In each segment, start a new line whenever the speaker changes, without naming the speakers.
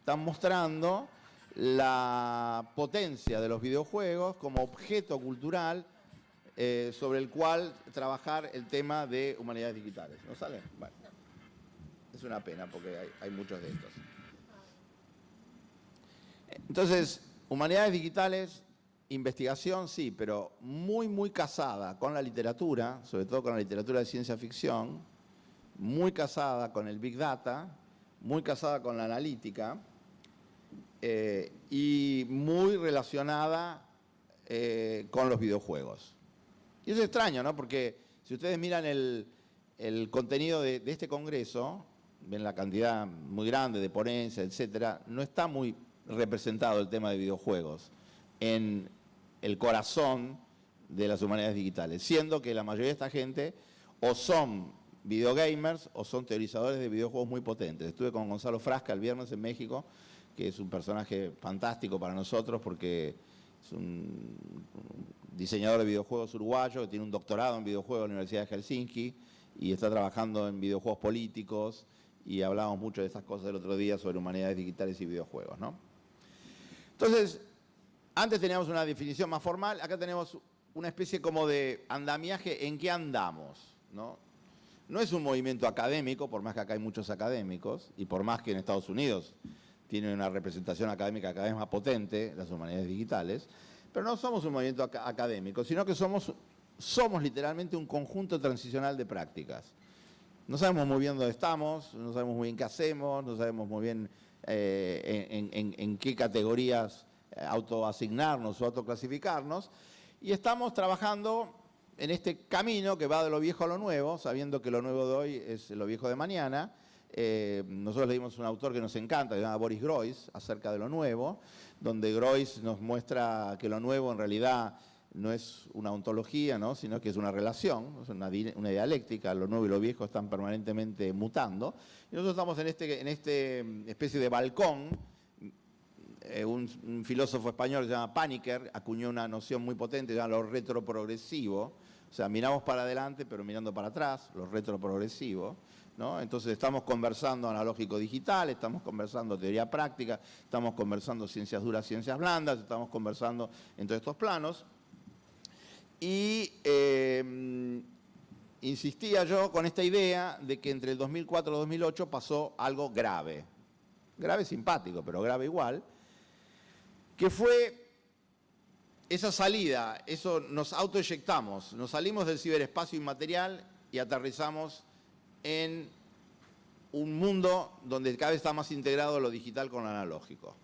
están mostrando la potencia de los videojuegos como objeto cultural sobre el cual trabajar el tema de humanidades digitales. ¿No sale? Bueno, es una pena porque hay muchos de estos. Entonces, humanidades digitales, investigación sí, pero muy casada con la literatura, sobre todo con la literatura de ciencia ficción, muy casada con el Big Data, muy casada con la analítica y muy relacionada con los videojuegos. Y eso es extraño, ¿no? Porque si ustedes miran el contenido de este congreso, ven la cantidad muy grande de ponencias, etcétera, no está muy representado el tema de videojuegos en el corazón de las humanidades digitales, siendo que la mayoría de esta gente o son videogamers o son teorizadores de videojuegos muy potentes. Estuve con Gonzalo Frasca el viernes en México, que es un personaje fantástico para nosotros porque es un diseñador de videojuegos uruguayo que tiene un doctorado en videojuegos en la Universidad de Helsinki y está trabajando en videojuegos políticos, y hablábamos mucho de esas cosas el otro día sobre humanidades digitales y videojuegos, ¿no? Entonces, antes teníamos una definición más formal, acá tenemos una especie como de andamiaje en qué andamos, ¿no? No es un movimiento académico, por más que acá hay muchos académicos, y por más que en Estados Unidos tiene una representación académica cada vez más potente, las humanidades digitales, pero no somos un movimiento académico, sino que somos literalmente un conjunto transicional de prácticas. No sabemos muy bien dónde estamos, no sabemos muy bien qué hacemos, no sabemos muy bien en qué categorías autoasignarnos o autoclasificarnos, y estamos trabajando en este camino que va de lo viejo a lo nuevo, sabiendo que lo nuevo de hoy es lo viejo de mañana. Nosotros leímos un autor que nos encanta, que se llama Boris Groys, acerca de lo nuevo, donde Groys nos muestra que lo nuevo en realidad no es una ontología, ¿no?, sino que es una relación, es una dialéctica. Lo nuevo y lo viejo están permanentemente mutando. Y nosotros estamos en este especie de balcón. Un filósofo español que se llama Paniker acuñó una noción muy potente, se llama lo retroprogresivo. O sea, miramos para adelante, pero mirando para atrás, lo retroprogresivo, ¿no? Entonces estamos conversando analógico-digital, estamos conversando teoría práctica, estamos conversando ciencias duras, ciencias blandas, estamos conversando en todos estos planos. Y insistía yo con esta idea de que entre el 2004 y 2008 pasó algo grave. Grave simpático, pero grave igual, que fue esa salida, eso nos autoeyectamos, nos salimos del ciberespacio inmaterial y aterrizamos en un mundo donde cada vez está más integrado lo digital con lo analógico.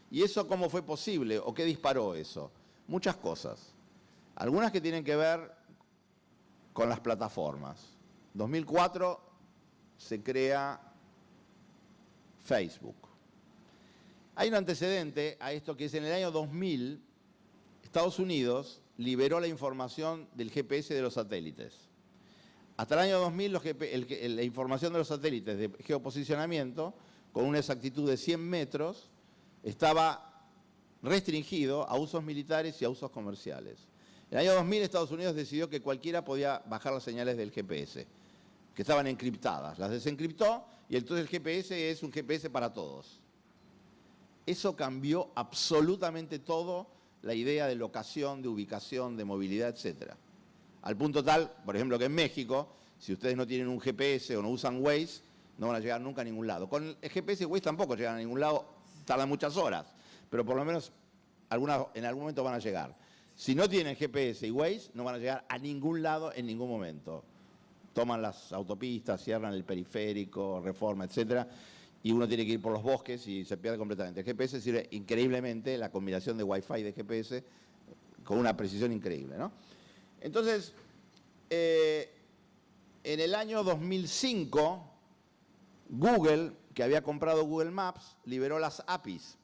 ¿Y eso cómo fue posible? ¿O qué disparó eso? Muchas cosas. Algunas que tienen que ver con las plataformas. En 2004 se crea Facebook. Hay un antecedente a esto, que es en el año 2000, Estados Unidos liberó la información del GPS de los satélites. Hasta el año 2000 la información de los satélites de geoposicionamiento, con una exactitud de 100 metros, estaba restringido a usos militares y a usos comerciales. En el año 2000 Estados Unidos decidió que cualquiera podía bajar las señales del GPS, que estaban encriptadas. Las desencriptó y entonces el GPS es un GPS para todos. Eso cambió absolutamente todo, la idea de locación, de ubicación, de movilidad, etc. Al punto tal, por ejemplo, que en México, si ustedes no tienen un GPS o no usan Waze, no van a llegar nunca a ningún lado. Con el GPS y Waze tampoco llegan a ningún lado, tardan muchas horas, pero por lo menos en algún momento van a llegar. Si no tienen GPS y Waze, no van a llegar a ningún lado en ningún momento. Toman las autopistas, cierran el periférico, Reforma, etcétera, y uno tiene que ir por los bosques y se pierde completamente. El GPS sirve increíblemente, la combinación de Wi-Fi y de GPS, con una precisión increíble, ¿no? Entonces, en el año 2005, Google, que había comprado Google Maps, liberó las APIs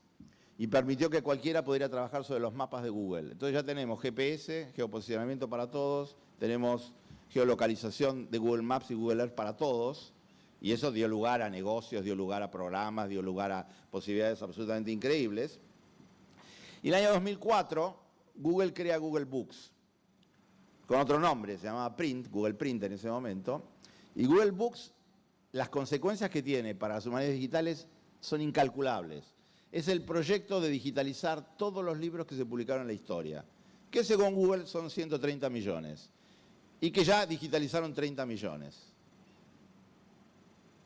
y permitió que cualquiera pudiera trabajar sobre los mapas de Google. Entonces ya tenemos GPS, geoposicionamiento para todos, tenemos geolocalización de Google Maps y Google Earth para todos, y eso dio lugar a negocios, dio lugar a programas, dio lugar a posibilidades absolutamente increíbles. Y en el año 2004, Google crea Google Books, con otro nombre, se llamaba Print, Google Print en ese momento, y Google Books, las consecuencias que tiene para las humanidades digitales son incalculables. Es el proyecto de digitalizar todos los libros que se publicaron en la historia, que según Google son 130 millones, y que ya digitalizaron 30 millones.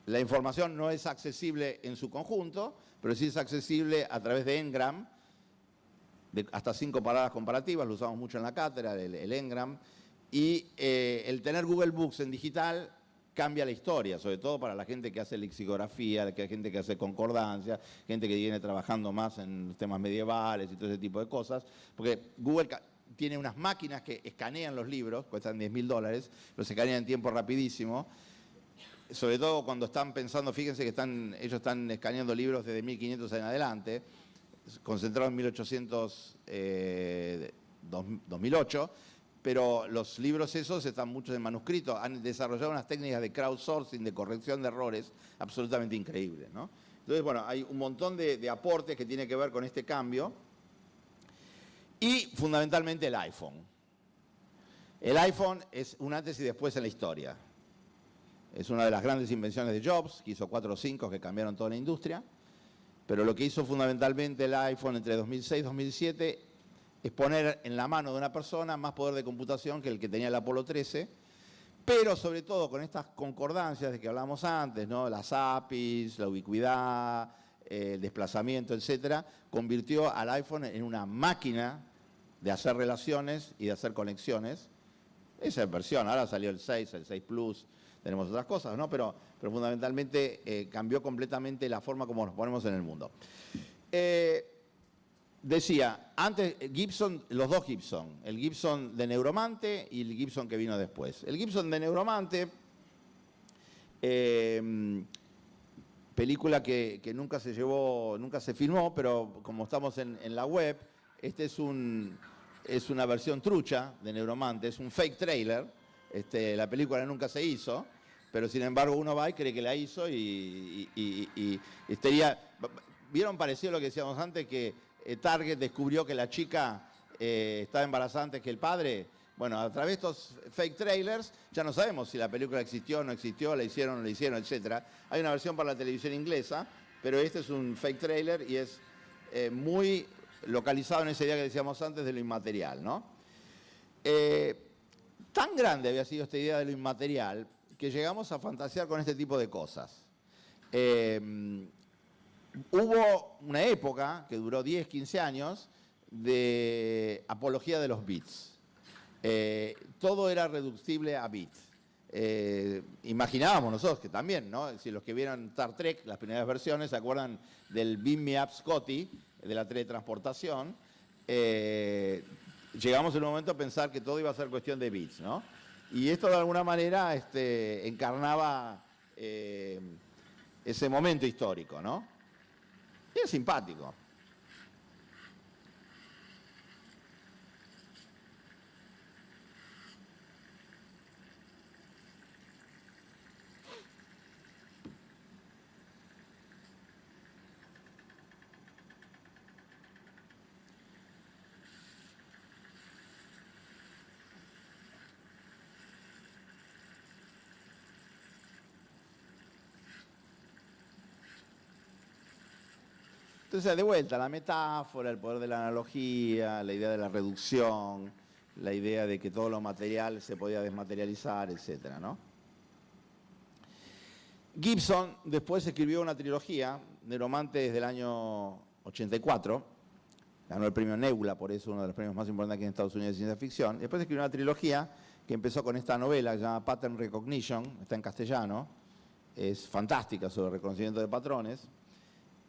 La información no es accesible en su conjunto, pero sí es accesible a través de Ngram, de hasta 5 palabras comparativas, lo usamos mucho en la cátedra, el Ngram, y el tener Google Books en digital cambia la historia, sobre todo para la gente que hace lexicografía, que hay gente que hace concordancia, gente que viene trabajando más en temas medievales y todo ese tipo de cosas, porque Google tiene unas máquinas que escanean los libros, cuestan $10.000, los escanean en tiempo rapidísimo, sobre todo cuando están pensando, fíjense que ellos están escaneando libros desde 1500 en adelante, concentrados en 2008, pero los libros esos están muchos en manuscrito, han desarrollado unas técnicas de crowdsourcing, de corrección de errores, absolutamente increíbles, ¿no? Entonces, bueno, hay un montón de aportes que tienen que ver con este cambio, y fundamentalmente el iPhone. El iPhone es un antes y después en la historia. Es una de las grandes invenciones de Jobs, que hizo 4 o 5 que cambiaron toda la industria, pero lo que hizo fundamentalmente el iPhone entre 2006 y 2007 es poner en la mano de una persona más poder de computación que el que tenía el Apolo 13, pero sobre todo con estas concordancias de que hablamos antes, ¿no? Las APIs, la ubicuidad, el desplazamiento, etcétera, convirtió al iPhone en una máquina de hacer relaciones y de hacer conexiones. Esa es versión, ahora salió el 6, el 6 Plus, tenemos otras cosas, ¿no? Pero fundamentalmente cambió completamente la forma como nos ponemos en el mundo. Decía, antes Gibson, los dos Gibson, el Gibson de Neuromante y el Gibson que vino después. El Gibson de Neuromante, película que nunca se llevó, nunca se filmó, pero como estamos en la web, este es una versión trucha de Neuromante, es un fake trailer, la película nunca se hizo, pero sin embargo uno va y cree que la hizo y estaría... ¿Vieron parecido a lo que decíamos antes, que Target descubrió que la chica estaba embarazada antes que el padre? Bueno, a través de estos fake trailers ya no sabemos si la película existió o no existió, la hicieron o no la hicieron, etc. Hay una versión para la televisión inglesa, pero este es un fake trailer y es muy localizado en esa idea que decíamos antes de lo inmaterial, ¿no? Tan grande había sido esta idea de lo inmaterial que llegamos a fantasear con este tipo de cosas. Hubo una época que duró 10, 15 años de apología de los bits. Todo era reducible a bits. Imaginábamos nosotros que también, ¿no? Si los que vieron Star Trek, las primeras versiones, se acuerdan del Beam Me Up Scotty, de la teletransportación, llegamos en un momento a pensar que todo iba a ser cuestión de bits, ¿no? Y esto de alguna manera encarnaba ese momento histórico, ¿no? Y es simpático. Entonces, de vuelta, la metáfora, el poder de la analogía, la idea de la reducción, la idea de que todo lo material se podía desmaterializar, etcétera, ¿no? Gibson después escribió una trilogía, Neuromante desde el año 84, ganó el premio Nebula, por eso uno de los premios más importantes aquí en Estados Unidos de ciencia ficción. Después escribió una trilogía que empezó con esta novela que se llama Pattern Recognition, está en castellano, es fantástica sobre reconocimiento de patrones.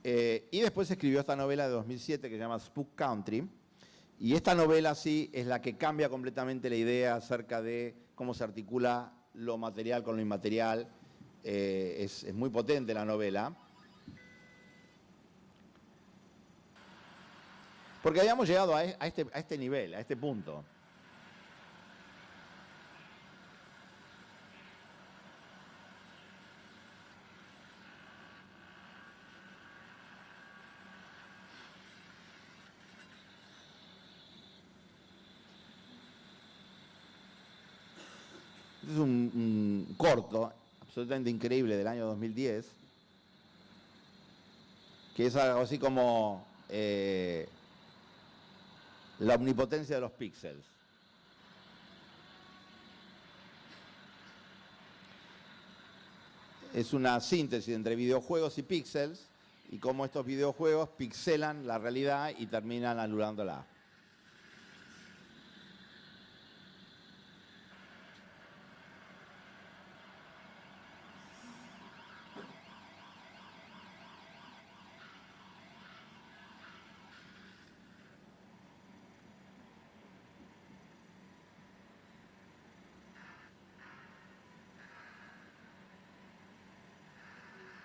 Y después escribió esta novela de 2007 que se llama Spook Country. Y esta novela sí es la que cambia completamente la idea acerca de cómo se articula lo material con lo inmaterial. Es muy potente la novela. Porque habíamos llegado a este nivel, a este punto. Es un corto absolutamente increíble del año 2010. que es algo así como la omnipotencia de los píxeles. Es una síntesis entre videojuegos y píxeles, y cómo estos videojuegos pixelan la realidad y terminan anulándola.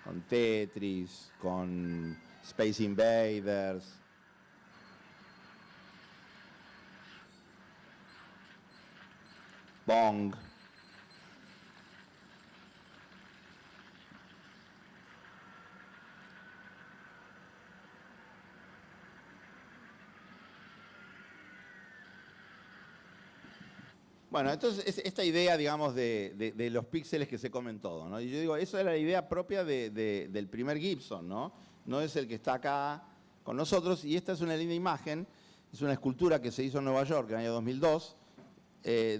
Con Tetris, con Space Invaders. Pong. Bueno, entonces esta idea, digamos, de los píxeles que se comen todo, ¿no? Y yo digo, eso era la idea propia del primer Gibson, ¿no? No es el que está acá con nosotros, y esta es una linda imagen, es una escultura que se hizo en Nueva York en el año 2002,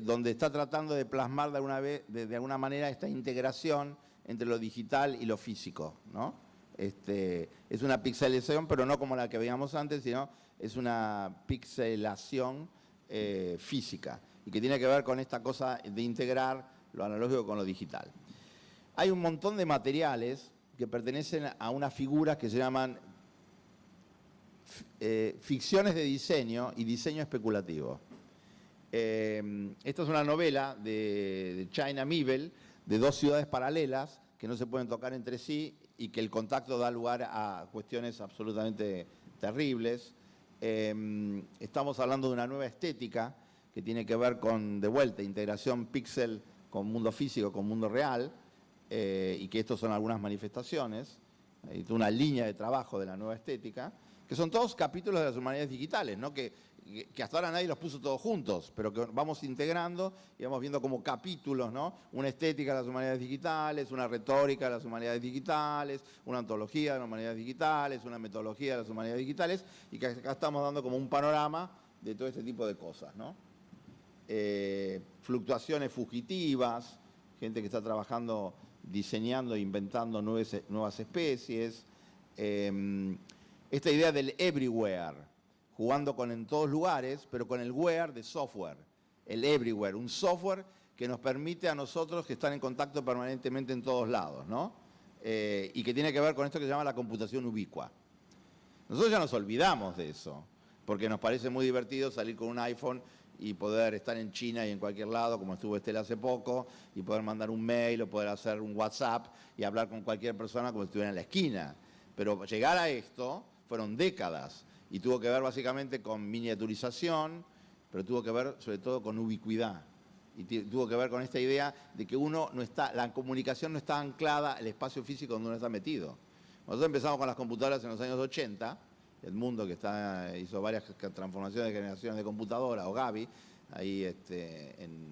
donde está tratando de plasmar de alguna manera esta integración entre lo digital y lo físico, ¿no? Es una pixelación, pero no como la que veíamos antes, sino es una pixelación física, y que tiene que ver con esta cosa de integrar lo analógico con lo digital. Hay un montón de materiales que pertenecen a unas figuras que se llaman ficciones de diseño y diseño especulativo. Esta es una novela de China Miéville, de dos ciudades paralelas que no se pueden tocar entre sí y que el contacto da lugar a cuestiones absolutamente terribles. Estamos hablando de una nueva estética que tiene que ver con, de vuelta, integración píxel con mundo físico, con mundo real, y que estos son algunas manifestaciones. Hay una línea de trabajo de la nueva estética, que son todos capítulos de las humanidades digitales, ¿no? que hasta ahora nadie los puso todos juntos, pero que vamos integrando y vamos viendo como capítulos, ¿no? Una estética de las humanidades digitales, una retórica de las humanidades digitales, una ontología de las humanidades digitales, una metodología de las humanidades digitales, y que acá estamos dando como un panorama de todo este tipo de cosas, ¿no? Fluctuaciones fugitivas, gente que está trabajando, diseñando e inventando nuevas especies. Esta idea del everywhere, jugando con en todos lugares, pero con el where de software. El everywhere, un software que nos permite a nosotros que están en contacto permanentemente en todos lados, ¿no? Y que tiene que ver con esto que se llama la computación ubicua. Nosotros ya nos olvidamos de eso, porque nos parece muy divertido salir con un iPhone y poder estar en China y en cualquier lado, como estuvo Estela hace poco, y poder mandar un mail o poder hacer un WhatsApp y hablar con cualquier persona como si estuviera en la esquina. Pero llegar a esto fueron décadas, y tuvo que ver básicamente con miniaturización, pero tuvo que ver sobre todo con ubicuidad. Y tuvo que ver con esta idea de que la comunicación no está anclada al espacio físico donde uno está metido. Nosotros empezamos con las computadoras en los años 80, Edmundo, que hizo varias transformaciones de generaciones de computadoras, o Gaby, ahí en